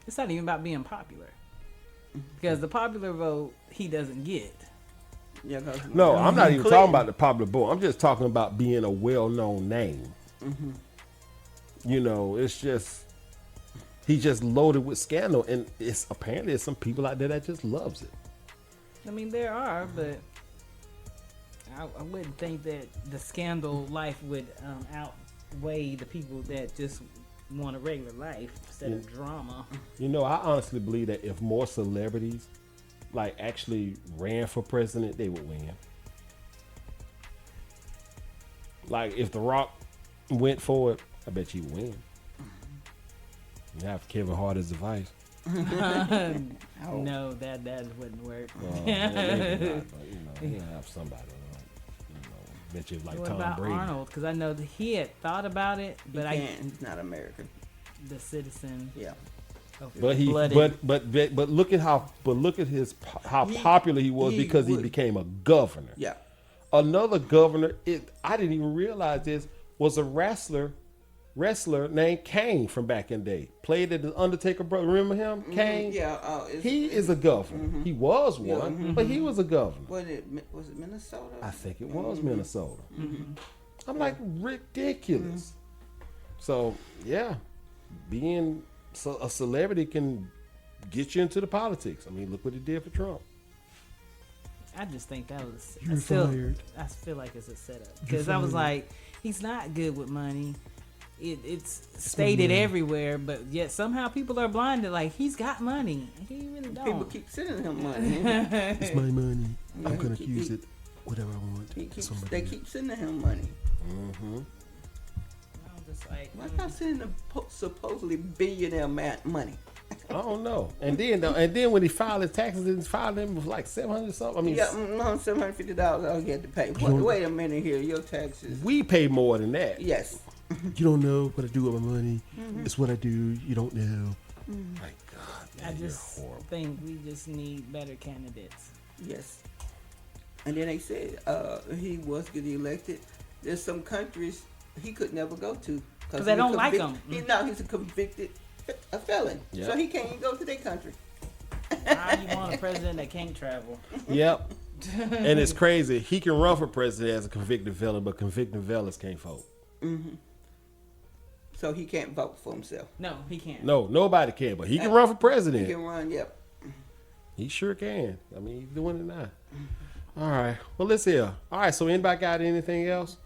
It's not even about being popular. Because the popular vote, he doesn't get. Yeah, 'cause No, I'm not even Clinton- talking about the popular vote. I'm just talking about being a well-known name. It's just he just loaded with scandal, and apparently there's some people out there that just loves it. I mean, there are, but I wouldn't think that the scandal life would outweigh the people that just want a regular life instead of drama. I honestly believe that if more celebrities actually ran for president, they would win. Like if The Rock went for it, I bet you would win. You have Kevin Hart as the vice. No, that wouldn't work. Maybe not, but, you have somebody. Bet you like What Tom about Brady. Arnold? Because I know that he had thought about it, but He's not American. the citizen. Yeah. But he, blooded. but look at how how popular he was because he would. became a governor. Yeah. Another governor, I didn't even realize this, was a wrestler named Kane from back in the day. Played at the Undertaker brother. Remember him? Kane? Yeah. He is a governor. He was one, but he was a governor. Was it Minnesota? I think it was Minnesota. I'm like, ridiculous. So, yeah, being a celebrity can get you into the politics. I mean, look what it did for Trump. I just think that was. You're fired. I feel like it's a setup because I was like, he's not good with money. It's stated everywhere, but yet somehow people are blinded. Like he's got money, he really don't. People keep sending him money. It's my money. Yeah, I'm gonna he- use he- it whatever I want. They keep sending him money. Mm-hmm. I'm just like, Why not sending them supposedly billionaire money? I don't know. And then when he filed his taxes, he filed them with like 700 something. I mean, Yeah, $750 all he had to pay. Wait a minute here, your taxes. we pay more than that. Yes. You don't know what I do with my money. It's what I do. You don't know. My God, man, I you're just horrible. think we just need better candidates. Yes. And then they said he was getting elected. There's some countries he could never go to Because they don't like him. He's a convicted felon, Yep. so he can't even go to their country. How you want a president that can't travel? Yep. And it's crazy. He can run for president as a convicted felon, but convicted felons can't vote. So he can't vote for himself. No, he can't. No, nobody can, but he can run for He president. can run. Yep. He sure can. I mean, he's doing it now. All right. Well, let's hear. All right. So, anybody got anything else?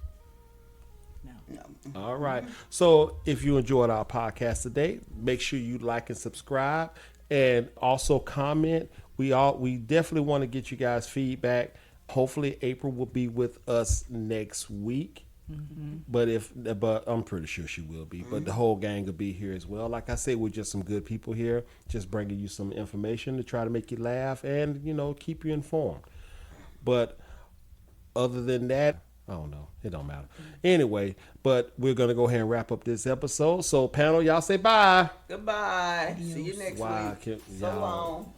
No. No. All right. So, if you enjoyed our podcast today, make sure you like and subscribe, and also comment. We definitely want to get you guys feedback. Hopefully, April will be with us next week. But I'm pretty sure she will be. But the whole gang will be here as well. Like I said, we're just some good people here, just bringing you some information to try to make you laugh and keep you informed. But other than that, I don't know. It don't matter. Anyway, but we're gonna go ahead and wrap up this episode. So panel, y'all say bye. Goodbye. See you next week. So long.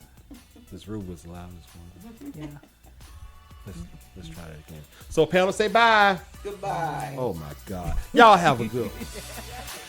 This room was loud this morning. Yeah. Let's try that again. So panel, say bye. Goodbye. Oh my God. Y'all have a good one.